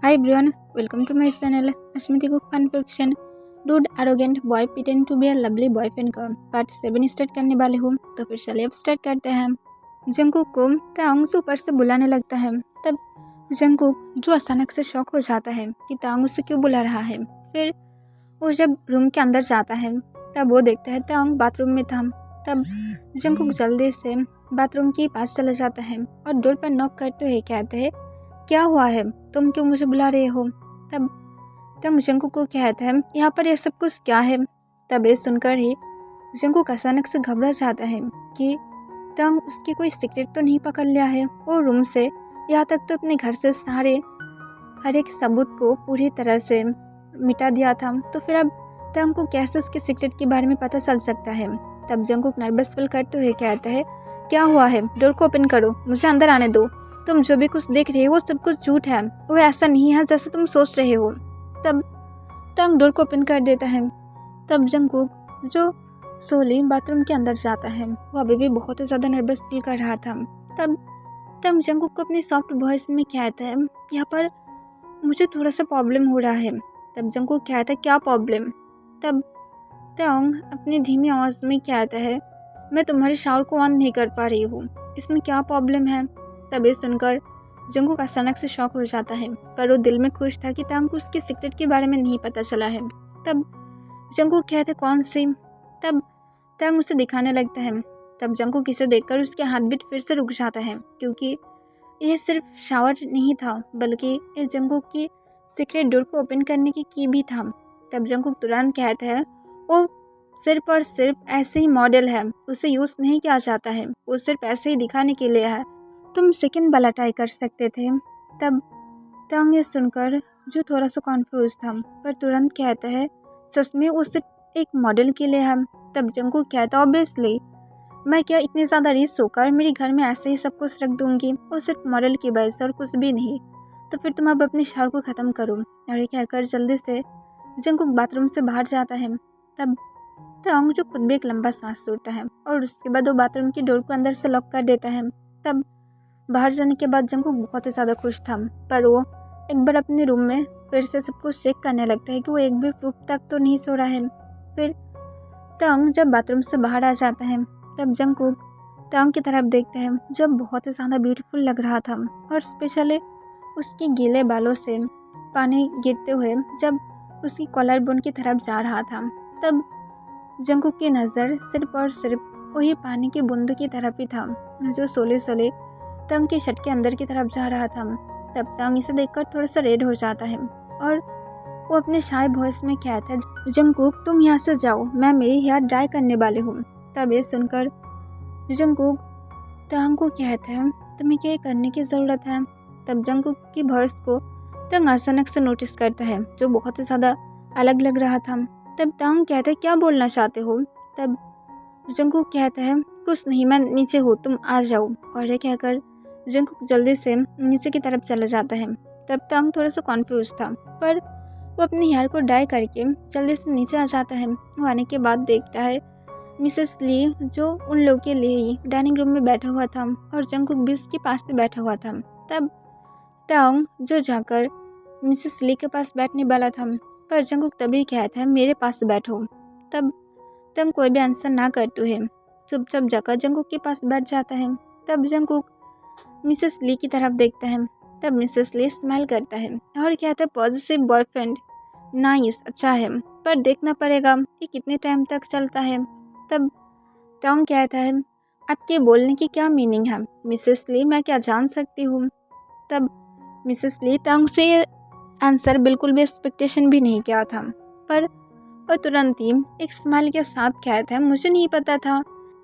Hi everyone, welcome to my channel Ashmiti Cook Fun Fiction। Dude arrogant boy pretend to be a lovely boyfriend का part 7 start करने वाले हूँ, तो फिर चलिए अब स्टार्ट करते हैं। जंगकुक को तांग ऊपर से बुलाने लगता है। तब जंगकुक जो अचानक से शॉक हो जाता है कि तांग उसे क्यों बुला रहा है। फिर वो जब रूम के अंदर जाता है तब वो देखता है तांग बाथरूम में था। तब जंगकुक जल्दी से बाथरूम के पास चला जाता है और डोर पर नॉक करते हुए कहते हैं, क्या हुआ है, तुम क्यों मुझे बुला रहे हो। तब तंग जंगकुक को कहता है, यहाँ पर यह सब कुछ क्या है। तब ये सुनकर ही जंगकुक अचानक से घबरा जाता है कि तंग उसकी कोई सीक्रेट तो नहीं पकड़ लिया है। वो रूम से यहाँ तक तो अपने घर से हर एक सबूत को पूरी तरह से मिटा दिया था, तो फिर अब तंग को कैसे उसके सीक्रेट के बारे में पता चल सकता है। तब जंगकुक नर्वस फील करते हुए कहता है, क्या हुआ है, डोर को ओपन करो, मुझे अंदर आने दो। तुम जो भी कुछ देख रहे हो वो सब कुछ झूठ है, वो ऐसा नहीं है जैसे तुम सोच रहे हो। तब तंग डोर को ओपन कर देता है। तब जंगकुक जो सोली बाथरूम के अंदर जाता है, वो अभी भी बहुत ही ज़्यादा नर्वस फील कर रहा था। तब तंग जंगकुक को अपनी सॉफ्ट वॉइस में कहता है, यहाँ पर मुझे थोड़ा सा प्रॉब्लम हो रहा है। तब जंगकुक कहता है, क्या प्रॉब्लम। तब तंग अपनी धीमी आवाज़ में कहता है, मैं तुम्हारे शावर को ऑन नहीं कर पा रही हूँ, इसमें क्या प्रॉब्लम है। तब ये सुनकर जंगकुक अचानक से शॉक हो जाता है, पर वो दिल में खुश था कि तंग को उसके सीक्रेट के बारे में नहीं पता चला है। तब जंगकुक कहते, कौन सी। तब तंग उसे दिखाने लगता है। तब जंगकुक इसे देखकर उसके हार्ट बीट फिर से रुक जाता है, क्योंकि यह सिर्फ शावर नहीं था बल्कि ये जंगकुक की सीक्रेट डोर को ओपन करने की की भी था। तब जंगकुक तुरंत कहता है, वो सिर्फ और सिर्फ ऐसे ही मॉडल है, उसे यूज़ नहीं किया जाता है, वो सिर्फ ऐसे ही दिखाने के लिए है, तुम सेकंड वाला ट्राई कर सकते थे। तब तंग ये सुनकर जो थोड़ा सा कॉन्फ्यूज था, पर तुरंत कहता है, सच में वो सिर्फ एक मॉडल के लिए है। तब जंगकुक कहता, ऑब्वियसली, मैं क्या इतनी ज़्यादा रिच होकर मेरे घर में ऐसे ही सब कुछ रख दूंगी, वो सिर्फ मॉडल की वजह से और कुछ भी नहीं। तो फिर तुम अब अपनी शावर को ख़त्म करो। और ये कहकर जल्दी से जंगकुक बाथरूम से बाहर जाता है। तब तंग जो खुद भी एक लंबा सांस छोड़ता है और उसके बाद वो बाथरूम की डोर को अंदर से लॉक कर देता है। तब बाहर जाने के बाद जंगकुक बहुत ही ज़्यादा खुश था, पर वो एक बार अपने रूम में फिर से सब कुछ चेक करने लगता है कि वो एक भी प्रूफ तक तो नहीं सो रहा है। फिर तंग जब बाथरूम से बाहर आ जाता है तब जंगकुक तंग की तरफ देखता है, जो बहुत ही ज़्यादा ब्यूटीफुल लग रहा था, और स्पेशली उसके गीले बालों से पानी गिरते हुए जब उसकी कॉलर बोन की तरफ जा रहा था। तब जंगकुक की नज़र सिर्फ और सिर्फ वही पानी की बूंदों की तरफ ही था, जो सोले सोले तंग की शर्ट के अंदर की तरफ जा रहा था। तब तंग इसे देखकर थोड़ा सा रेड हो जाता है और वो अपने शाय वॉइस में कहता है, जंगकुक तुम यहाँ से जाओ, मैं मेरी हेयर ड्राई करने वाली हूँ। तब ये सुनकर जंगकुक तंग को कहता है, तुम्हें क्या करने की ज़रूरत है। तब जंगकुक की वॉइस को तंग अचानक से नोटिस करता है, जो बहुत ही ज़्यादा अलग लग रहा था। तब तंग कहता है, क्या बोलना चाहते हो। तब जंगकुक कहता है, कुछ नहीं, मैं नीचे हूँ, तुम आ जाओ। और ये कहकर जंगकुक जल्दी से नीचे की तरफ चला जाता है। तब तंग थोड़ा सा कॉन्फ्यूज था, पर वो अपने हेयर को ड्राई करके जल्दी से नीचे आ जाता है। वो आने के बाद देखता है मिसेस ली, जो उन लोगों के लिए ही डाइनिंग रूम में बैठा हुआ था और जंगकुक भी उसके पास से बैठा हुआ था। तब तंग जो जाकर मिसेस ली के पास बैठने वाला था, पर जंगकुक तभी कहता है, मेरे पास बैठो। तब तंग कोई भी आंसर ना करते हुए चुपचाप जाकर जंगकुक के पास बैठ जाता है। तब जंगकुक मिसेस ली की तरफ देखता है। तब मिसेस ली स्माइल करता है और कहता है, पॉजिटिव बॉयफ्रेंड, नाइस, अच्छा है, पर देखना पड़ेगा कि कितने टाइम तक चलता है। तब तंग कहता है, आपके बोलने की क्या मीनिंग है मिसेस ली, मैं क्या जान सकती हूँ। तब मिसेस ली तंग से आंसर बिल्कुल भी एक्सपेक्टेशन भी नहीं किया था, पर और तुरंत ही एक स्माइल के साथ कहता है, मुझे नहीं पता था,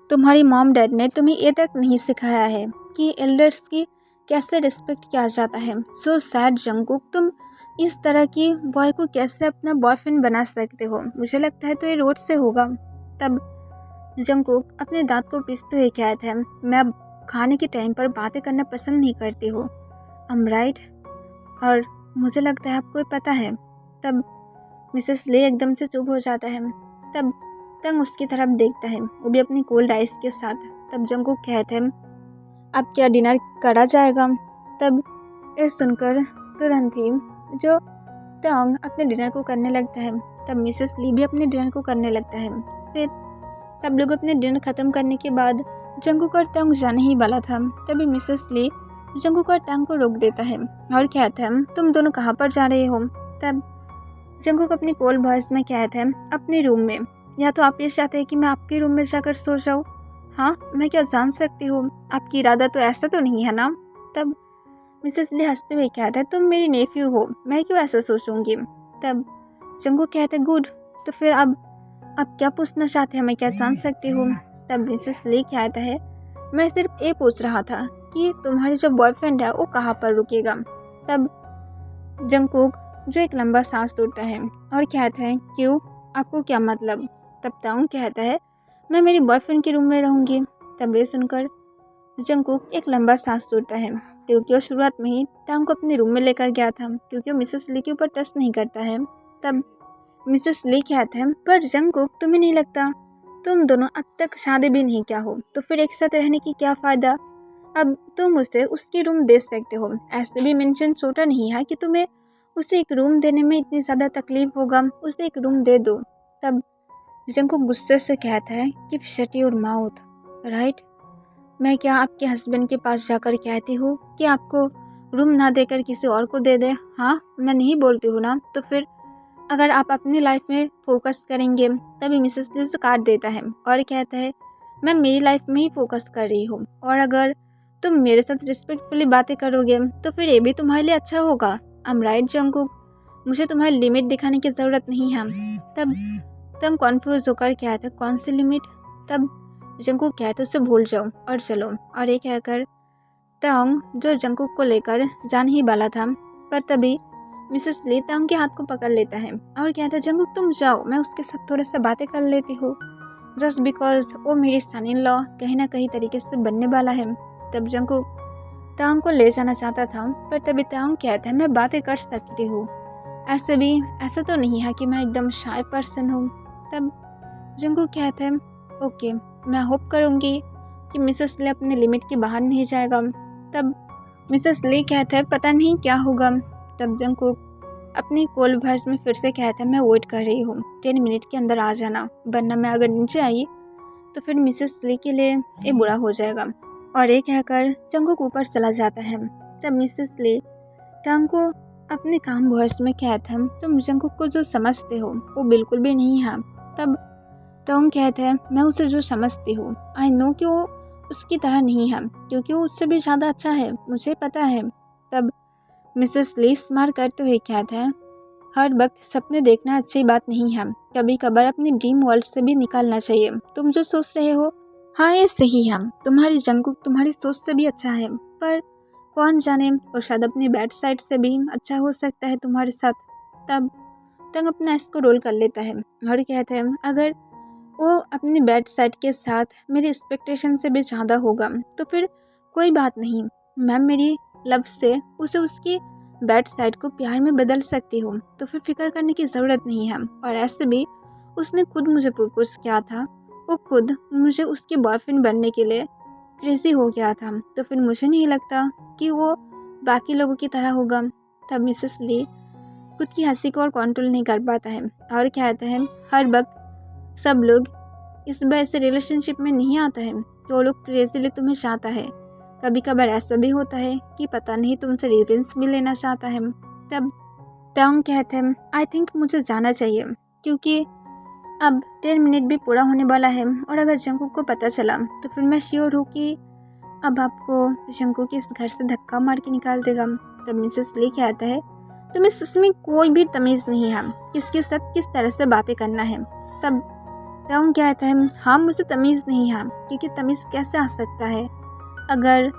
तुम्हारी मॉम डैड ने तुम्हें ये तक नहीं सिखाया है कि एल्डर्स की कैसे रिस्पेक्ट किया जाता है। सो सैड जंगकुक, तुम इस तरह की बॉय को कैसे अपना बॉयफ्रेंड बना सकते हो, मुझे लगता है तो ये रोड से होगा। तब जंगकुक अपने दांत को पीसते हुए कहता है, मैं अब खाने के टाइम पर बातें करना पसंद नहीं करती हूँ, I'm right? और मुझे लगता है आपको पता है। तब मिसेस ले एकदम से चुप हो जाता है। तब तंग उसकी तरफ देखता है, वो भी अपनी कोल्ड आइस के साथ। तब जंगकुक कहते हैं, अब क्या डिनर करा जाएगा। तब ये सुनकर तुरंत ही जो तोंग अपने डिनर को करने लगता है, तब मिसेस ली भी अपने डिनर को करने लगता है। फिर सब लोग अपने डिनर ख़त्म करने के बाद जंगकुक और तोंग जाने ही वाला था, तभी मिसेस ली जंगकुक और तोंग को रोक देता है और कहता है तुम दोनों कहाँ पर जा रहे हो। तब जंगकुक अपनी कोल्ड वॉइस में कहता है अपने रूम में। या तो आप ये चाहते हैं कि मैं आपके रूम में जाकर सो जाऊँ? हाँ, मैं क्या जान सकती हूँ, आपकी इरादा तो ऐसा तो नहीं है ना। तब मिसेस ली हंसते हुए कहता है तुम मेरी नेफ्यू हो, मैं क्यों ऐसा सोचूंगी। तब जंगकुक कहता है गुड, तो फिर अब आप क्या पूछना चाहते हैं, मैं क्या जान सकती हूँ। तब मिसेस ली कहता है मैं सिर्फ ये पूछ रहा था कि तुम्हारी जो बॉयफ्रेंड है वो कहाँ पर रुकेगा। तब जंगकुक जो एक लंबा सांस तोड़ता है और कहता है क्यों, आपको क्या मतलब। तब तांग कहता है मैं मेरी बॉयफ्रेंड के रूम में रहूँगी। तब ये सुनकर जंगकुक एक लंबा सांस तोड़ता है, क्योंकि वो शुरुआत में ही तांग को अपने रूम में लेकर गया था, क्योंकि वो मिसेस ली के ऊपर टच नहीं करता है। तब मिसेस ली कहता है पर जंगकुक तुम्हें नहीं लगता तुम दोनों अब तक शादी भी नहीं किया हो, तो फिर एक साथ रहने की क्या फ़ायदा। अब तुम उसे उसकी रूम दे सकते हो, ऐसे भी मेंशन छोटा नहीं है कि तुम्हें उसे एक रूम देने में इतनी ज़्यादा तकलीफ होगा, उसे एक रूम दे दो। तब जंगकुक गुस्से से कहता है कि शट योर माउथ, राइट। मैं क्या आपके हस्बैंड के पास जाकर कहती हूँ कि आपको रूम ना देकर किसी और को दे दे। हाँ, मैं नहीं बोलती हूँ ना, तो फिर अगर आप अपनी लाइफ में फोकस करेंगे। तभी मिसेस ली उसे काट देता है और कहता है मैं मेरी लाइफ में ही फोकस कर रही हूँ, और अगर तुम मेरे साथ रिस्पेक्टफुली बातें करोगे तो फिर ये भी तुम्हारे लिए अच्छा होगा। आई एम राइट जंगकुक, मुझे तुम्हारी लिमिट दिखाने की ज़रूरत नहीं है। तब तुम कॉन्फ्यूज होकर कहते कौन सी लिमिट। तब जंगकुक कहते उसे भूल जाओ और चलो, और ये कहकर तोंग जो जंगकुक को लेकर जाने ही वाला था, पर तभी मिसेस ली तोंग के हाथ को पकड़ लेता है और कहता है जंगकुक तुम जाओ, मैं उसके साथ थोड़ा सा बातें कर लेती हूँ, जस्ट बिकॉज वो मेरी सन इन लॉ कहीं ना कहीं तरीके से बनने वाला है। तब जंगकुक तोंग को ले जाना चाहता था, पर तभी तोंग कहता है मैं बातें कर सकती हूँ, ऐसे भी ऐसा तो नहीं है कि मैं एकदम शाय पर्सन हूँ। तब जंगकुक कहता है ओके, मैं होप करूँगी कि मिसेस ली अपने लिमिट के बाहर नहीं जाएगा। तब मिसेस ली कहता है पता नहीं क्या होगा। तब जंगकुक अपनी कोल्ड वॉइस में फिर से कहता है मैं वेट कर रही हूँ, 10 मिनट के अंदर आ जाना, वरना मैं अगर नीचे आई तो फिर मिसेस ली के लिए ये बुरा हो जाएगा। और ये कहकर जंगकुक ऊपर चला जाता है। तब मिसेस ली तोंग को अपने काम वॉइस में कहता है तुम जंगकुक को जो समझते हो वो बिल्कुल भी नहीं है। तब तोंग कहता है मैं उसे जो समझती हूँ आई नो कि वो उसकी तरह नहीं है, क्योंकि वो उससे भी ज़्यादा अच्छा है, मुझे पता है। तब मिसेस ली स्मार करते हुए कहता है हर वक्त सपने देखना अच्छी बात नहीं है, कभी कभार अपने ड्रीम वर्ल्ड से भी निकालना चाहिए। तुम जो सोच रहे हो हाँ ये सही है, तुम्हारी जंगकुक तुम्हारी सोच से भी अच्छा है, पर कौन जाने वो शायद अपनी बैड साइड से भी अच्छा हो सकता है तुम्हारे साथ। तब तंग अपना इसको रोल कर लेता है और कहता है अगर वो अपनी बैड साइड के साथ मेरी एक्सपेक्टेशन से भी ज़्यादा होगा तो फिर कोई बात नहीं, मैं मेरी लव से उसे उसकी बैड साइड को प्यार में बदल सकती हूँ, तो फिर फिक्र करने की ज़रूरत नहीं है। और ऐसे भी उसने खुद मुझे प्रपोज किया था, वो खुद मुझे उसके बॉयफ्रेंड बनने के लिए क्रेजी हो गया था, तो फिर मुझे नहीं लगता कि वो बाकी लोगों की तरह होगा। तब मिसेस ली खुद की हंसी को और कंट्रोल नहीं कर पाता है और कहता है हर वक्त सब लोग इस वजह से रिलेशनशिप में नहीं आता है कि वो लोग क्रेजीली तुम्हें चाहता है, कभी कभार ऐसा भी होता है कि पता नहीं तुमसे रिवेंज भी लेना चाहता है। तब तोंग कहते हैं आई थिंक मुझे जाना चाहिए, क्योंकि अब 10 मिनट भी पूरा होने वाला है, और अगर जंगकुक को पता चला तो फिर मैं श्योर हूँ कि अब आपको जंगकुक इस घर से धक्का मार के निकाल देगा। तब मिसेस ली कहता है तुम्हें इसमें कोई भी तमीज़ नहीं है किसके साथ किस तरह से बातें करना है। तब तोंग कहता है हाँ मुझे तमीज़ नहीं है, क्योंकि तमीज़ कैसे आ सकता है अगर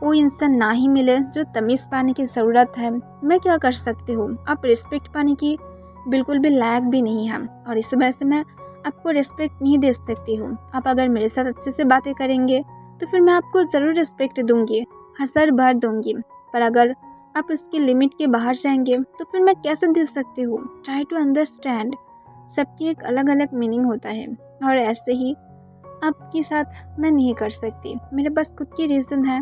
वो इंसान ना ही मिले जो तमीज़ पाने की ज़रूरत है। मैं क्या कर सकती हूँ, आप रिस्पेक्ट पाने की बिल्कुल भी लायक भी नहीं है, और इस वजह से मैं आपको रिस्पेक्ट नहीं दे सकती हूँ। आप अगर मेरे साथ अच्छे से बातें करेंगे तो फिर मैं आपको ज़रूर रिस्पेक्ट दूंगी, हज़ार बार दूंगी, पर अगर आप उसकी लिमिट के बाहर जाएंगे तो फिर मैं कैसे दे सकती हूँ। ट्राई टू अंडरस्टैंड, सबकी एक अलग अलग मीनिंग होता है, और ऐसे ही आपके साथ मैं नहीं कर सकती, मेरे पास खुद की रीज़न है,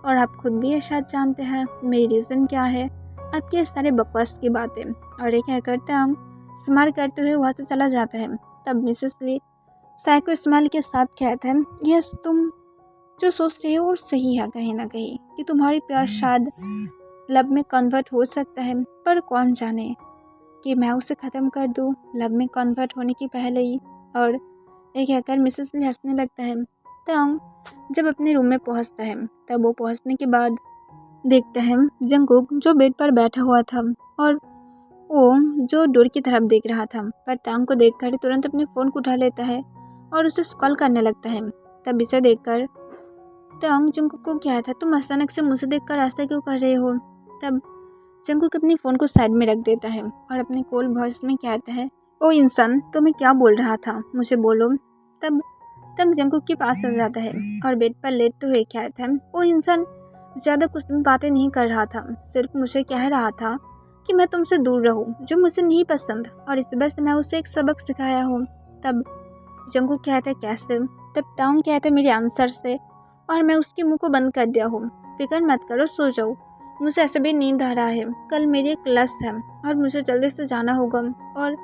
और आप खुद भी ये शायद जानते हैं मेरी रीज़न क्या है। आपकी ये सारे बकवास की बातें। और ये कहकर तंग स्माइल करते हुए वहाँ से चला जाता है। तब मिसेस ली साइको स्माइल के साथ कहते हैं, यस, तुम जो सोच रहे हो वो सही है कहीं ना कहीं, कि तुम्हारी प्यार शायद लव में कन्वर्ट हो सकता है, पर कौन जाने कि मैं उसे ख़त्म कर दूँ लव में कन्वर्ट होने के पहले ही। और ये कहकर मिसेस ली हंसने लगता है। तंग जब अपने रूम में पहुंचता है, तब वो पहुंचने के बाद देखता है जंगकुक जो बेड पर बैठा हुआ था और वो जो डोर की तरफ देख रहा था, पर तंग को देखकर तुरंत अपने फ़ोन को उठा लेता है और उसे कॉल करने लगता है। तब इसे देखकर तंग जंगकुक को क्या था, तुम अचानक से मुझे देखकर ऐसा क्यों कर रहे हो। तब जंगकुक अपनी फ़ोन को साइड में रख देता है और अपने कोल वॉइस में कहता है, ओ इंसान, तुम्हें क्या बोल रहा था, मुझे बोलो। तब तंग जंगकुक के पास आ जाता है और बेड पर लेटते हुए कहता है, ओ इंसान, ज़्यादा कुछ बातें नहीं कर रहा था, सिर्फ मुझे कह रहा था कि मैं तुमसे दूर रहूं, जो मुझे नहीं पसंद, और इस वजह से मैं उसे एक सबक सिखाया हूँ। तब जंगकुक कहता है, कैसे। तब तंग कहता है, मेरे आंसर से, और मैं उसके मुंह को बंद कर दिया हूँ। फिक्र मत करो, सो जाओ, मुझे ऐसे भी नींद आ रहा है, कल मेरी एक क्लास है और मुझे जल्दी से जाना होगा। और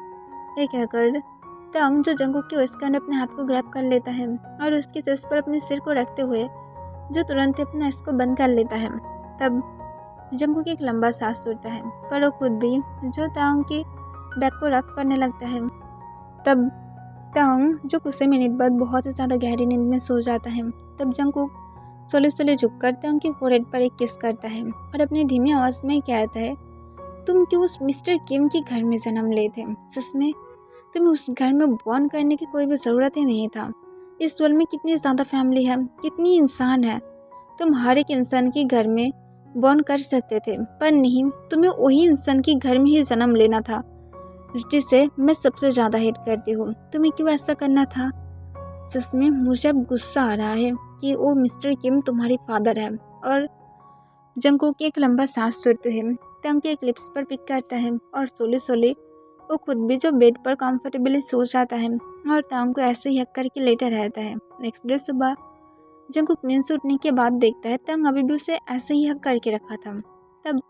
ये कहकर तंग जो जंगकुक के उसके अपने हाथ को ग्रैब कर लेता है और उसके चेस्ट पर अपने सिर को रखते हुए जो तुरंत अपना इसको बंद कर लेता है। तब जंगकुक एक लंबा सांस छोड़ता है, पर वो खुद भी जो तंग के बैक को रफ करने लगता है। तब तंग जो कुछ मिनट बाद बहुत ही ज़्यादा गहरी नींद में सो जाता है। तब जंगकुक सोले सोले झुककर तंग की फोरहेड पर एक किस करता है और अपनी धीमी आवाज़ में कहता है, तुम क्यों उस मिस्टर किम के घर में जन्म लिए थे। सच में तुम्हें उस घर में बॉर्न करने की कोई भी ज़रूरत ही नहीं था। इस वर्ल्ड में कितनी ज़्यादा फैमिली है, कितनी इंसान है, तुम हर एक इंसान के घर में बॉर्न कर सकते थे, पर नहीं, तुम्हें वही इंसान के घर में ही जन्म लेना था जिसे मैं सबसे ज़्यादा हेट करती हूँ। तुम्हें क्यों ऐसा करना था। सच में मुझे अब गुस्सा आ रहा है कि वो मिस्टर किम तुम्हारी फादर है। और जंगकुक एक लंबा सांस छोड़ते हुए तंग के लिप्स पर पिक करता है और सोले सोले वो खुद भी जो बेड पर कंफर्टेबली सो जाता है और तंग को ऐसे ही हक करके लेटा रहता है। नेक्स्ट डे सुबह जंगकुक नींद से उठने के बाद देखता है तंग अभी भी उसे ऐसे ही हक करके रखा था। तब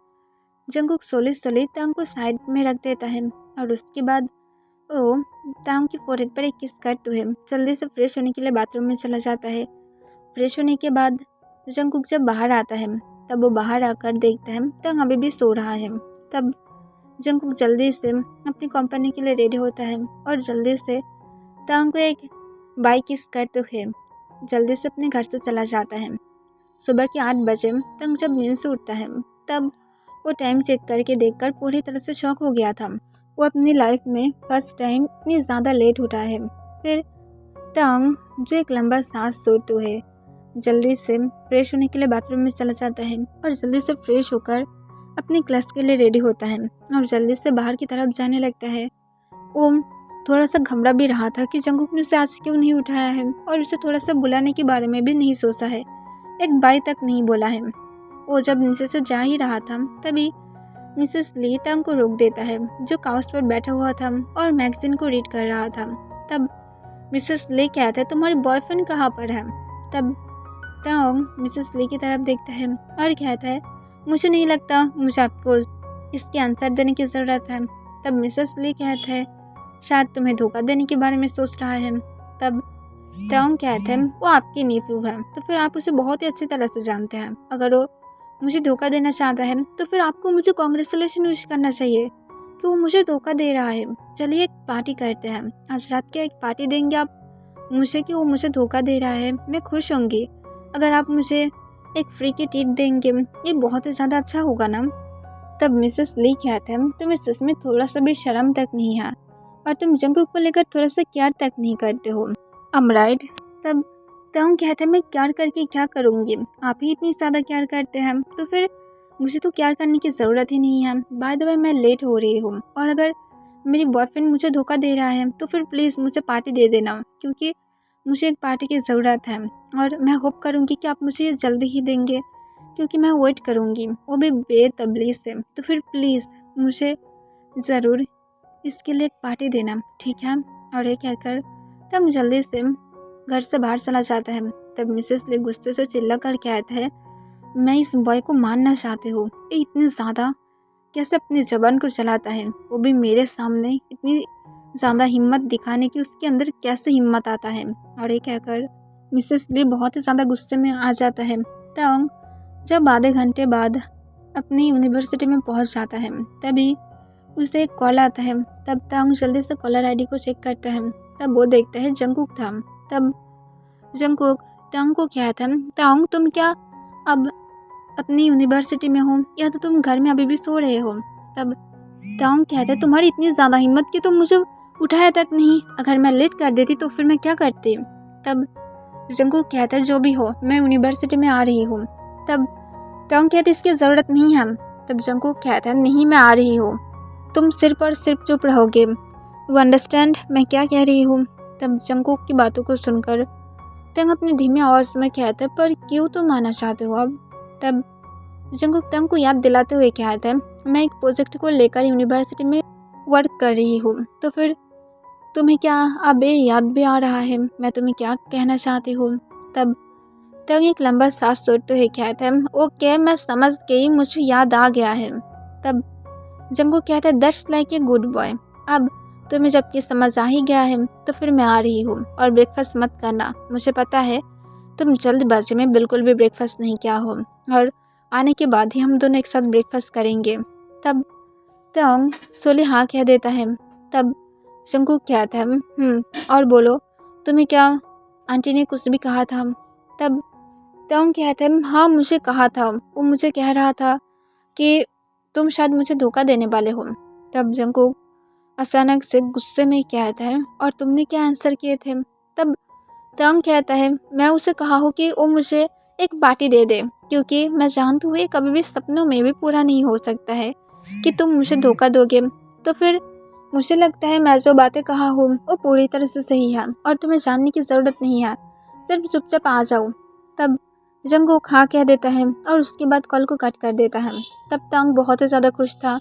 जंगकुक सोले सोले तंग को साइड में रख देता है और उसके बाद वो तंग की फोरहेड पर एक किस करते हुए जल्दी से फ्रेश होने के लिए बाथरूम में चला जाता है। फ्रेश होने के बाद जंगकुक जब बाहर आता है, तब वो बाहर आकर देखता है तंग अभी भी सो रहा है। तब जंगकुक जल्दी से अपनी कंपनी के लिए रेडी होता है और जल्दी से तंग को एक बाई किस करते हुए जल्दी से अपने घर से चला जाता है। सुबह के 8 बजे तंग जब नींद से उठता है, तब वो टाइम चेक करके देखकर पूरी तरह से शॉक हो गया था। वो अपनी लाइफ में फर्स्ट टाइम इतनी ज़्यादा लेट उठा है। फिर तंग जो एक लंबा सांस छोड़ते हुए जल्दी से फ्रेश होने के लिए बाथरूम में चला जाता है और जल्दी से फ्रेश होकर अपनी क्लास के लिए रेडी होता है और जल्दी से बाहर की तरफ जाने लगता है। वो थोड़ा सा घबरा भी रहा था कि जंगकुक ने उसे आज क्यों नहीं उठाया है और उसे थोड़ा सा बुलाने के बारे में भी नहीं सोचा है, एक बाई तक नहीं बोला है। वो जब नीचे से जा ही रहा था, तभी मिसेस ली तंग को रोक देता है जो काउच पर बैठा हुआ था और मैगजीन को रीड कर रहा था। तब मिसेस ली कहता है, तुम्हारे बॉयफ्रेंड कहाँ पर है। तब तंग मिसेस ली की तरफ देखता है और कहता है, मुझे नहीं लगता मुझे आपको इसके आंसर देने की ज़रूरत है। तब मिसेस ली कहता है, शायद तुम्हें धोखा देने के बारे में सोच रहा है। तब तंग कहता है, वो आपकी नेफ्यू है तो फिर आप उसे बहुत ही अच्छी तरह से जानते हैं। अगर वो मुझे धोखा देना चाहता है तो फिर आपको मुझे कॉन्ग्रेचुलेशन विश करना चाहिए कि वो मुझे धोखा दे रहा है। चलिए एक पार्टी करते हैं, आज रात की एक पार्टी देंगे आप मुझे कि वो मुझे धोखा दे रहा है। मैं खुश होंगी अगर आप मुझे एक फ्री की ट्रीट देंगे, ये बहुत ही ज़्यादा अच्छा होगा ना। तब मिसेस ली कहते हैं, तुम्हें सच में थोड़ा सा भी शर्म तक नहीं है और तुम जंगकुक को लेकर थोड़ा सा केयर तक नहीं करते हो, राइट। तब तंग कहते हैं, मैं केयर करके क्या करूँगी, आप ही इतनी ज़्यादा केयर करते हैं तो फिर मुझे तो केयर करने की ज़रूरत ही नहीं है। बाय द वे मैं लेट हो रही हूँ और अगर मेरी बॉयफ्रेंड मुझे धोखा दे रहा है तो फिर प्लीज़ मुझे पार्टी दे देना, क्योंकि मुझे एक पार्टी की ज़रूरत है और मैं होप करूँगी कि आप मुझे ये जल्दी ही देंगे, क्योंकि मैं वेट करूँगी, वो भी बेतबली से। तो फिर प्लीज़ मुझे ज़रूर इसके लिए एक पार्टी देना, ठीक है। और ये कहकर तब जल्दी से घर से बाहर चला जाता है। तब मिसेस ली गुस्से से चिल्ला कर कहता है, मैं इस बॉय को मारना चाहती हूँ, ये इतनी ज़्यादा कैसे अपनी ज़बान को चलाता है, वो भी मेरे सामने। इतनी ज़्यादा हिम्मत दिखाने की उसके अंदर कैसे हिम्मत आता है। और ये कहकर मिसेस ली बहुत ही ज़्यादा गुस्से में आ जाता है। तंग जब आधे घंटे बाद अपनी यूनिवर्सिटी में पहुंच जाता है तभी उसे एक कॉल आता है। तब तंग जल्दी से कॉलर आईडी को चेक करता है। तब वो देखता है जंगकुक था। तब जंगकुक तंग को क्या था, तंग तुम क्या अब अपनी यूनिवर्सिटी में हो या तो तुम घर में अभी भी सो रहे हो। तब तंग कहता है तुम्हारी इतनी ज़्यादा हिम्मत कि तुम मुझे उठाया तक नहीं, अगर मैं लेट कर देती तो फिर मैं क्या करती। तब जंगकुक कहता है जो भी हो मैं यूनिवर्सिटी में आ रही हूँ। तब तंग कहती इसकी ज़रूरत नहीं है। तब जंगकुक कहता है नहीं मैं आ रही हूँ, तुम सिर्फ और सिर्फ चुप रहोगे। यू अंडरस्टैंड मैं क्या कह रही हूँ। तब जंगकुक की बातों को सुनकर तंग अपनी धीमी आवाज़ में कहता है पर क्यों तुम आना चाहते हो अब। तब जंगकुक तंग को याद दिलाते हुए कहता है मैं एक प्रोजेक्ट को लेकर यूनिवर्सिटी में वर्क कर रही हूँ, तो फिर तुम्हें क्या अब ये याद भी आ रहा है मैं तुम्हें क्या कहना चाहती हूँ। तब तंग एक लंबा सांस छोड़ते हुए कहता है ओके मैं समझ गई, मुझे याद आ गया है। तब जंगकुक कहता है that's like a good boy, अब तुम्हें जब ये समझ आ ही गया है तो फिर मैं आ रही हूँ और ब्रेकफास्ट मत करना, मुझे पता है तुम जल्दबाजी में बिल्कुल भी ब्रेकफास्ट नहीं किया हो और आने के बाद ही हम दोनों एक साथ ब्रेकफास्ट करेंगे। तब तंग सोले हाँ कह देता है। तब जंगकुक कहता है और बोलो तुम्हें क्या आंटी ने कुछ भी कहा था। तब तंग कहता है हाँ मुझे कहा था, वो मुझे कह रहा था कि तुम शायद मुझे धोखा देने वाले हो। तब जंगकुक अचानक से गुस्से में कहता है और तुमने क्या आंसर किए थे। तब तंग कहता है मैं उसे कहा हूँ कि वो मुझे एक पार्टी दे दे क्योंकि मैं जानती हूँ ये कभी भी सपनों में भी पूरा नहीं हो सकता है कि तुम मुझे धोखा दोगे। तो फिर मुझे लगता है मैं जो बातें कहा हूँ वो पूरी तरह से सही है और तुम्हें जानने की ज़रूरत नहीं है, सिर्फ चुपचाप आ जाओ। तब जंगकुक हाँ कह देता है और उसके बाद कॉल को कट कर देता है। तब तंग बहुत ही ज़्यादा खुश था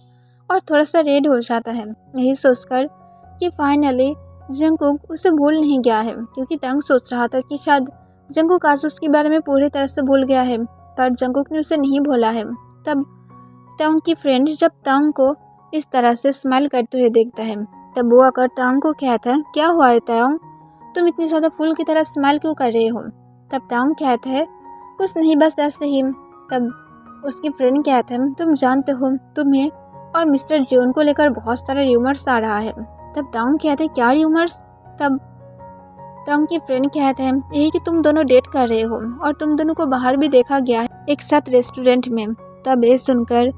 और थोड़ा सा रेड हो जाता है, यही सोचकर कि फाइनली जंगकुक उसे भूल नहीं गया है, क्योंकि तंग सोच रहा था कि शायद जंगकुक आज उसके बारे में पूरी तरह से भूल गया है, पर जंगकुक ने उसे नहीं भूला है। तब तंग की फ्रेंड जब तंग को इस तरह से स्माइल करते हुए देखता है तब वो आकर तंग को कहता है क्या हुआ है तंग, तुम इतनी ज़्यादा फूल की तरह स्माइल क्यों कर रहे हो। तब तंग कहता है कुछ नहीं बस ऐसे ही। तब उसकी फ्रेंड कहता है तुम जानते हो तुम्हें और मिस्टर जॉन को लेकर बहुत सारे र्यूमर्स आ रहा है। तब तंग कहते हैं क्या र्यूमर्स। तब तंग की फ्रेंड कहते हैं यही कि तुम दोनों डेट कर रहे हो और तुम दोनों को बाहर भी देखा गया है एक साथ रेस्टोरेंट में। तब ये सुनकर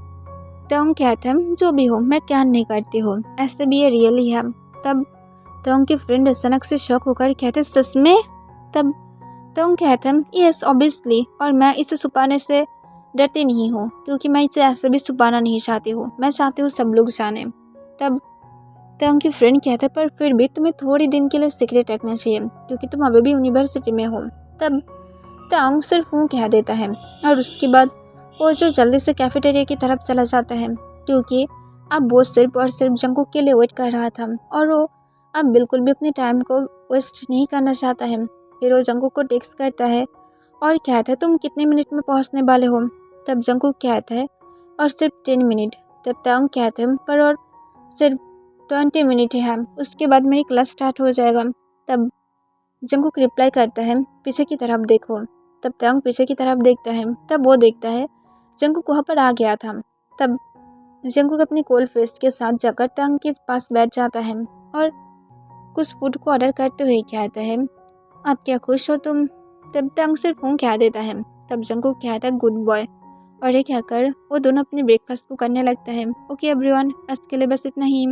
तंग कहते हैं जो भी हो मैं क्या नहीं करती हूँ, ऐसे भी ये रियल ही है। तब तंग की फ्रेंड अचानक से शॉक होकर कहते सच में। तब तंग कहते हैं यस ऑब्वियसली, और मैं इसे छुपाने से डरती नहीं हूँ क्योंकि मैं इसे ऐसे भी छुपाना नहीं चाहती हूँ, मैं चाहती हूँ सब लोग जाने। तब तंग की फ्रेंड कहते पर फिर भी तुम्हें थोड़ी दिन के लिए सीक्रेट रखना चाहिए क्योंकि तुम अभी भी यूनिवर्सिटी में हो। तब तंग सिर्फ हूँ कह देता है और उसके बाद वो जो जल्दी से कैफेटेरिया की तरफ चला जाता है क्योंकि अब वो सिर्फ और सिर्फ जंगकुक के लिए वेट कर रहा था और वो अब बिल्कुल भी अपने टाइम को वेस्ट नहीं करना चाहता है। फिर वो जंगकुक को टेक्स्ट करता है और कहता है तुम कितने मिनट में पहुंचने वाले हो। तब जंगकुक कहता है और सिर्फ 10 मिनट। तब तंग कहते हैं पर और सिर्फ 20 मिनट है, उसके बाद मेरी क्लास स्टार्ट हो जाएगा। तब जंगकुक रिप्लाई करता है पीछे की तरफ देखो। तब तंग पीछे की तरफ देखता है तब वो देखता है जंगकुक वहाँ पर आ गया था। तब जंगकुक अपनी कोल्ड फेस के साथ जाकर तंग के पास बैठ जाता है और कुछ फूड को ऑर्डर करते हुए कहता है आप क्या खुश हो तुम। तब तंग सिर्फ हूँ कह देता है। तब जंगकुक कहता है गुड बॉय, और ये कहकर वो दोनों अपने ब्रेकफास्ट को करने लगता है। ओके एवरीवन, आज के लिए बस इतना ही।